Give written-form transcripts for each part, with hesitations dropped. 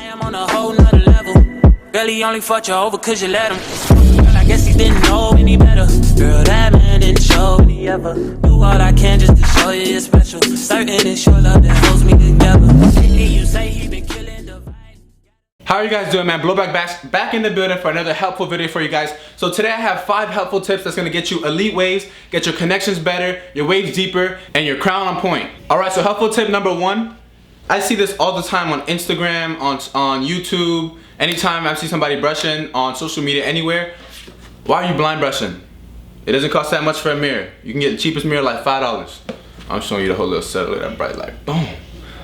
am on a whole nother level. Girl, he only fucked you over cause you let him. Girl, I guess he didn't know any better. Girl, that man didn't show any ever. Do all I can just to show you you're special. Certain it's your love that holds me together. You say he been killing the vibe. How are you guys doing, man? Blowback back in the building for another helpful video for you guys. So today I have 5 helpful tips that's gonna get you elite waves, get your connections better, your waves deeper, and your crown on point. Alright, so helpful tip number 1. I see this all the time on Instagram, on YouTube, anytime I see somebody brushing on social media, anywhere. Why are you blind brushing? It doesn't cost that much for a mirror. You can get the cheapest mirror like $5. I'm showing you the whole little setup of that bright light. Boom.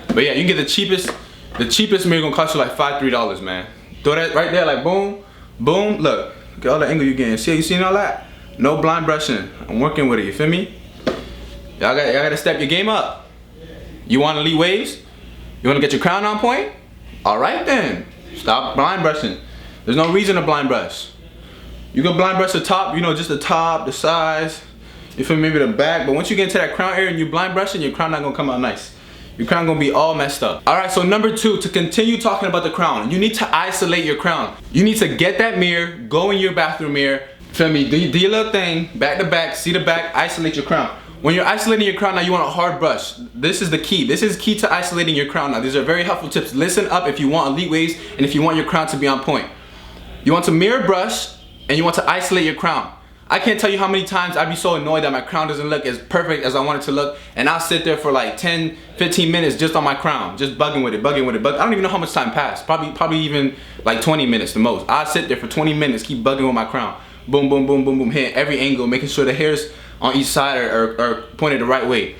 But yeah, you can get the cheapest mirror gonna cost you like $3, man. Throw that right there, like boom, boom. Look at all the angle you're getting. See, you seen all that? No blind brushing. I'm working with it. You feel me? Y'all gotta step your game up. You want elite waves? You wanna get your crown on point? All right then. Stop blind brushing. There's no reason to blind brush. You can blind brush the top, you know, just the top, the sides. You feel me? Maybe the back. But once you get into that crown area and you blind brushing, your crown not gonna come out nice. Your crown gonna be all messed up. Alright, so number 2, to continue talking about the crown, you need to isolate your crown. You need to get that mirror, go in your bathroom mirror, feel me, do your little thing, back to back, see the back, isolate your crown. When you're isolating your crown, now you want a hard brush. This is the key. This is key to isolating your crown now. These are very helpful tips. Listen up if you want elite waves and if you want your crown to be on point. You want to mirror brush and you want to isolate your crown. I can't tell you how many times I'd be so annoyed that my crown doesn't look as perfect as I want it to look, and I'll sit there for like 10, 15 minutes just on my crown, just bugging with it. But I don't even know how much time passed. Probably even like 20 minutes the most. I'll sit there for 20 minutes, keep bugging with my crown. Boom, boom, boom, boom, boom, hitting every angle, making sure the hairs on each side are pointed the right way.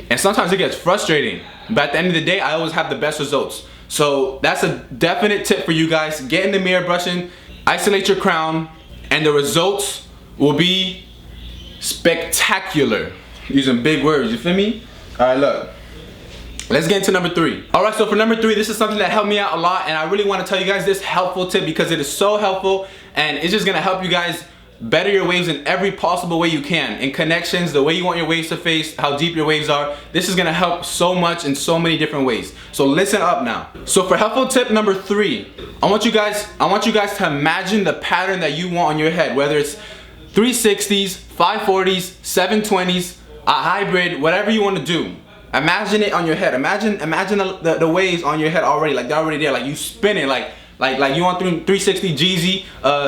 And sometimes it gets frustrating, but at the end of the day, I always have the best results. So that's a definite tip for you guys. Get in the mirror brushing, isolate your crown, and the results will be spectacular. Using big words, you feel me? Alright, look. Let's get into number 3. Alright, so for number 3, this is something that helped me out a lot, and I really want to tell you guys this helpful tip because it is so helpful, and it's just gonna help you guys better your waves in every possible way you can. In connections, the way you want your waves to face, how deep your waves are. This is gonna help so much in so many different ways. So listen up now. So for helpful tip number 3, I want you guys to imagine the pattern that you want on your head, whether it's 360s, 540s, 720s, a hybrid, whatever you want to do. Imagine it on your head. Imagine the waves on your head already, like they're already there, like you spinning, like you want 360 Jeezy,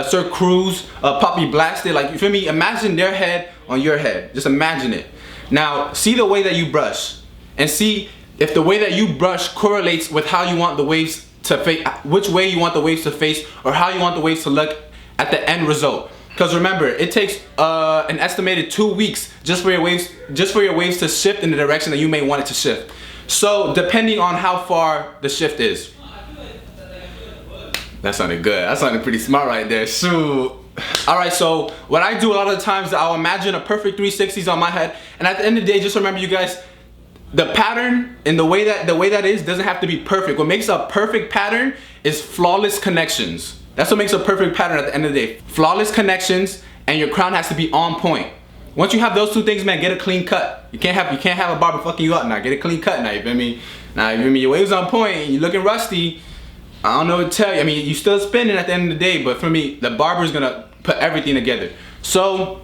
Sir Cruise, Poppy Blasted, like you feel me? Imagine their head on your head. Just imagine it. Now, see the way that you brush, and see if the way that you brush correlates with how you want the waves to face, which way you want the waves to face, or how you want the waves to look at the end result. Because remember, it takes an estimated 2 weeks just for your waves to shift in the direction that you may want it to shift. So depending on how far the shift is. That sounded good. That sounded pretty smart right there. Shoot. Alright, so what I do a lot of the times, I'll imagine a perfect 360s on my head, and at the end of the day, just remember, you guys, the pattern and the way that is doesn't have to be perfect. What makes a perfect pattern is flawless connections. That's what makes a perfect pattern at the end of the day. Flawless connections, and your crown has to be on point. Once you have those 2 things, man, get a clean cut. You can't have a barber fucking you up now. Get a clean cut now, you feel me? Now, you feel me? Your waves on point, you looking rusty. I don't know what to tell you. I mean, you still spinning at the end of the day, but for me, the barber's gonna put everything together. So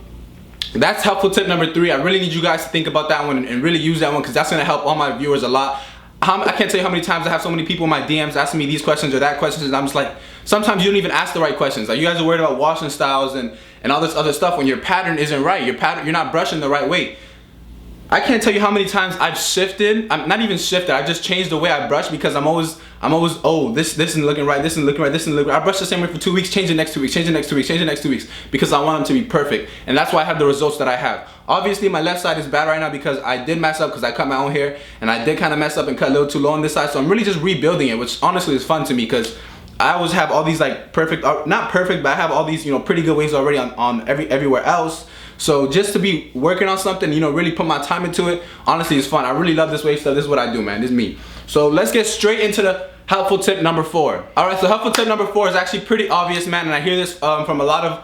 that's helpful tip number 3. I really need you guys to think about that one and really use that one, because that's gonna help all my viewers a lot. I can't tell you how many times I have so many people in my DMs asking me these questions or that questions, and I'm just like, sometimes you don't even ask the right questions. Like, you guys are worried about washing styles and all this other stuff when your pattern isn't right. You're not brushing the right way. I can't tell you how many times I've shifted. I'm not even shifted. I just changed the way I brush because I'm always, oh, this isn't looking right, this isn't looking right, this isn't looking right. I brush the same way for 2 weeks, change the next 2 weeks, change the next 2 weeks, change the next 2 weeks, because I want them to be perfect. And that's why I have the results that I have. Obviously, my left side is bad right now because I did mess up because I cut my own hair, and I did kind of mess up and cut a little too low on this side. So I'm really just rebuilding it, which honestly is fun to me because I always have all these like perfect, not perfect, but I have all these, you know, pretty good waves already on everywhere else. So just to be working on something, you know, really put my time into it, honestly, it's fun. I really love this wave stuff. This is what I do, man. This is me. So let's get straight into the helpful tip number 4. All right, so helpful tip number 4 is actually pretty obvious, man, and I hear this from a lot of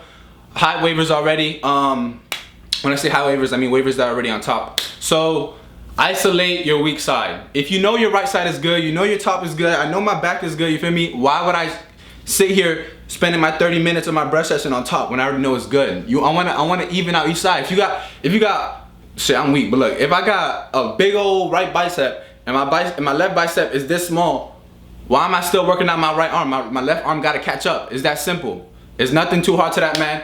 high wavers already. When I say high wavers, I mean wavers that are already on top. So isolate your weak side. If you know your right side is good, you know your top is good, I know my back is good, you feel me? Why would I sit here spending my 30 minutes of my brush session on top when I already know it's good? I wanna even out each side. If you got shit, I'm weak, but look, if I got a big old right bicep and my left bicep is this small, why am I still working out my right arm? My left arm gotta catch up. It's that simple. It's nothing too hard to that, man.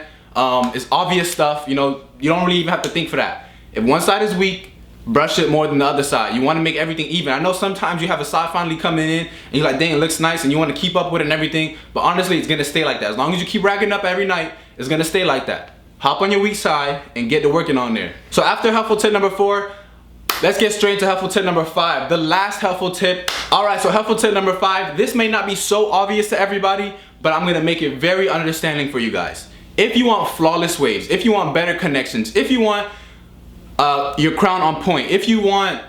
It's obvious stuff, you know, you don't really even have to think for that. If one side is weak, brush it more than the other side. You want to make everything even. I know sometimes you have a side finally coming in and you're like, dang, it looks nice, and you want to keep up with it and everything, but honestly, it's gonna stay like that. As long as you keep racking up every night, it's gonna stay like that. Hop on your weak side and get to working on there. So after helpful tip number 4, let's get straight to helpful tip number 5, the last helpful tip. All right, so helpful tip number 5, this may not be so obvious to everybody, but I'm gonna make it very understanding for you guys. If you want flawless waves, if you want better connections, if you want your crown on point, if you want,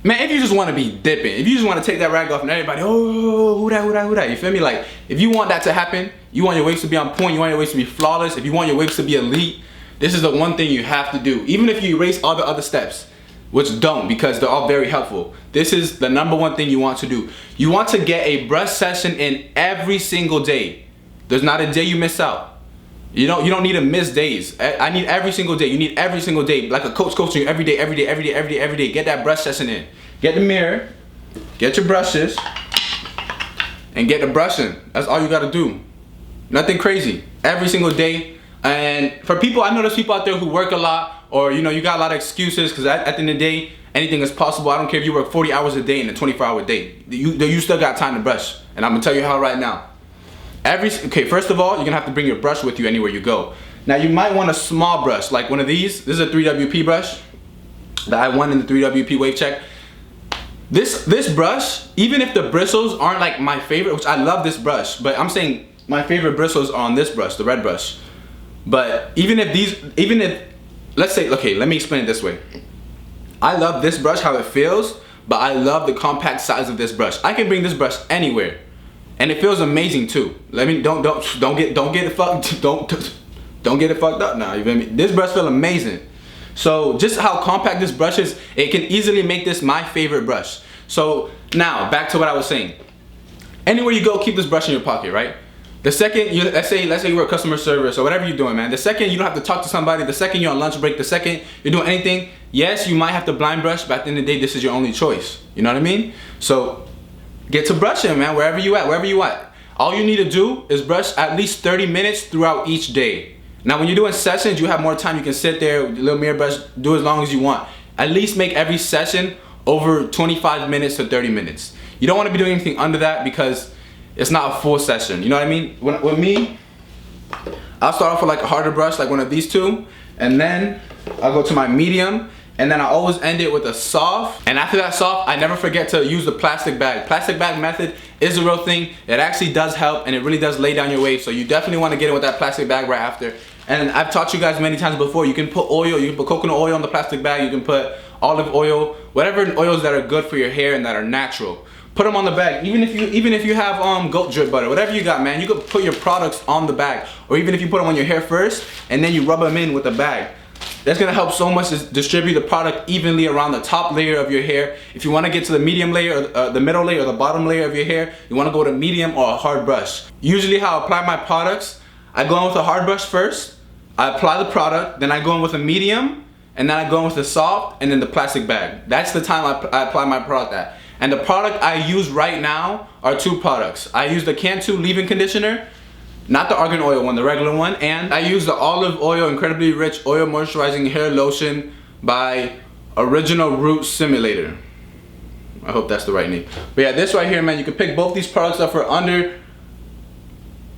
man, if you just want to be dipping, if you just want to take that rag off and everybody, oh, who that, you feel me? Like, if you want that to happen, you want your waves to be on point, you want your waves to be flawless, if you want your waves to be elite, this is the one thing you have to do. Even if you erase all the other steps, which don't, because they're all very helpful, this is the number one thing you want to do. You want to get a brush session in every single day. There's not a day you miss out. You don't need to miss days. I need every single day. You need every single day. Like a coach coaching you every day. Get that brush session in. Get the mirror, get your brushes, and get the brushing. That's all you gotta do. Nothing crazy. Every single day. And for people, I know there's people out there who work a lot, or you know, you got a lot of excuses, because at the end of the day, anything is possible. I don't care if you work 40 hours a day in a 24-hour day. You still got time to brush. And I'm gonna tell you how right now. Okay, first of all, you're gonna have to bring your brush with you anywhere you go. Now you might want a small brush, like one of these. This is a 3WP brush that I won in the 3WP wave check. This brush, even if the bristles aren't like my favorite, which I love this brush, but I'm saying my favorite bristles are on this brush, the red brush. But even if, let's say, okay, let me explain it this way. I love this brush, how it feels, but I love the compact size of this brush. I can bring this brush anywhere. And it feels amazing too. Don't get it fucked up now. You feel me? This brush feels amazing. So just how compact this brush is, it can easily make this my favorite brush. So now back to what I was saying. Anywhere you go, keep this brush in your pocket, right? The second you, let's say you're a customer service or whatever you're doing, man. The second you don't have to talk to somebody, the second you're on lunch break, the second you're doing anything, yes, you might have to blind brush, but at the end of the day, this is your only choice. You know what I mean? So get to brushing, man, wherever you at. All you need to do is brush at least 30 minutes throughout each day. Now, when you're doing sessions, you have more time. You can sit there with your little mirror brush, do as long as you want. At least make every session over 25 minutes to 30 minutes. You don't want to be doing anything under that because it's not a full session. You know what I mean? With me, I'll start off with like a harder brush, like one of these two, and then I'll go to my medium, and then I always end it with a soft. And after that soft, I never forget to use the plastic bag. Plastic bag method is a real thing. It actually does help, and it really does lay down your wave. So you definitely want to get in with that plastic bag right after. And I've taught you guys many times before, you can put oil, you can put coconut oil on the plastic bag, you can put olive oil, whatever oils that are good for your hair and that are natural. Put them on the bag. Even if you have goat drip butter, whatever you got, man, you could put your products on the bag. Or even if you put them on your hair first, and then you rub them in with the bag. That's gonna help so much to distribute the product evenly around the top layer of your hair. If you wanna get to the medium layer, or the middle layer, or the bottom layer of your hair, you wanna go to medium or a hard brush. Usually how I apply my products, I go in with a hard brush first, I apply the product, then I go in with a medium, and then I go in with the soft, and then the plastic bag. That's the time I apply my product at. And the product I use right now are two products. I use the Cantu leave-in conditioner, not the argan oil one, the regular one, and I use the olive oil incredibly rich oil moisturizing hair lotion by Original Root Simulator. I hope that's the right name. But yeah, this right here, man, you can pick both these products up for under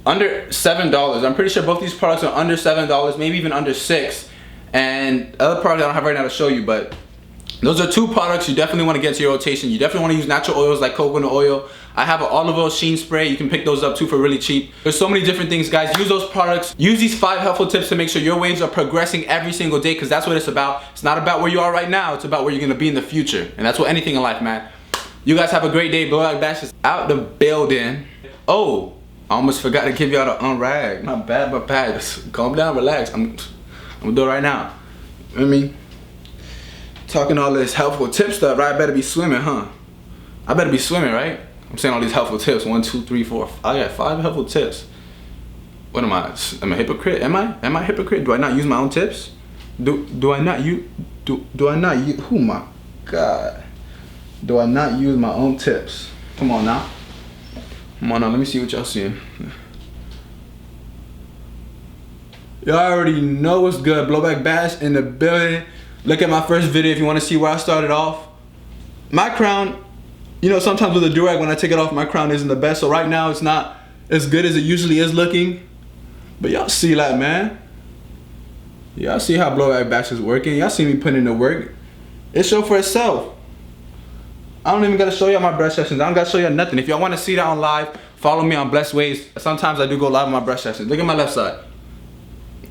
$7. I'm pretty sure both these products are under $7, maybe even under $6. And other products I don't have right now to show you, but those are two products you definitely want to get to your rotation. You definitely want to use natural oils like coconut oil. I have an olive oil sheen spray. You can pick those up too for really cheap. There's so many different things, guys. Use those products. Use these 5 helpful tips to make sure your waves are progressing every single day, because that's what it's about. It's not about where you are right now. It's about where you're going to be in the future. And that's what anything in life, man. You guys have a great day. Blowback Bash is out the building. Oh, I almost forgot to give y'all the unrag. Not bad, but bad. Just calm down, relax. I'm going to do it right now. You know what I mean? Talking all this helpful tip stuff, right? I better be swimming, huh? I better be swimming, right? I'm saying all these helpful tips. 1, 2, 3, 4. I got 5 helpful tips. What am I? Am I a hypocrite? Am I a hypocrite? Do I not use my own tips? Do I not use? Do I not use? Oh my God. Do I not use my own tips? Come on now. Come on now. Let me see what y'all seeing. Y'all already know what's good. Blowback Bash in the building. Look at my first video if you want to see where I started off. My crown, you know, sometimes with a do-rag when I take it off, my crown isn't the best. So right now it's not as good as it usually is looking. But y'all see that, man. Y'all see how Blowback Bash is working. Y'all see me putting in the work. It show for itself. I don't even gotta show y'all my brush sessions. I don't gotta show y'all nothing. If y'all wanna see that on live, follow me on Blessed Waves. Sometimes I do go live on my brush sessions. Look at my left side.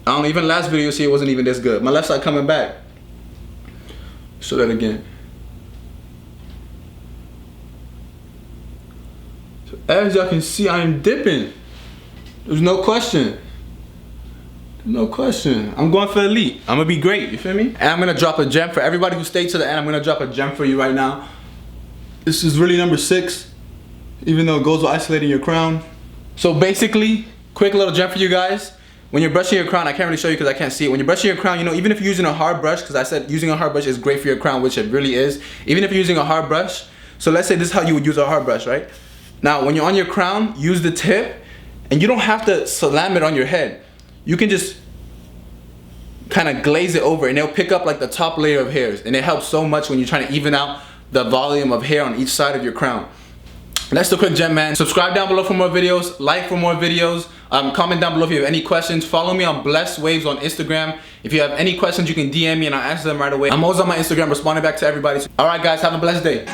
I don't even last video see it wasn't even this good. My left side coming back. Show that again. So as y'all can see, I am dipping. There's no question. No question. I'm going for elite. I'm gonna be great, you feel me? And I'm gonna drop a gem for everybody who stayed to the end. I'm gonna drop a gem for you right now. This is really number 6, even though it goes with isolating your crown. So basically, quick little gem for you guys. When you're brushing your crown, I can't really show you because I can't see it. When you're brushing your crown, you know, even if you're using a hard brush, because I said using a hard brush is great for your crown, which it really is. Even if you're using a hard brush, so let's say this is how you would use a hard brush, right? Now, when you're on your crown, use the tip, and you don't have to slam it on your head. You can just kind of glaze it over, and it'll pick up like the top layer of hairs, and it helps so much when you're trying to even out the volume of hair on each side of your crown. That's the quick gem, man. Subscribe down below for more videos, like for more videos, comment down below if you have any questions. Follow me on Blessed Waves on Instagram. If you have any questions, you can DM me and I'll answer them right away. I'm always on my Instagram responding back to everybody. Alright guys, have a blessed day.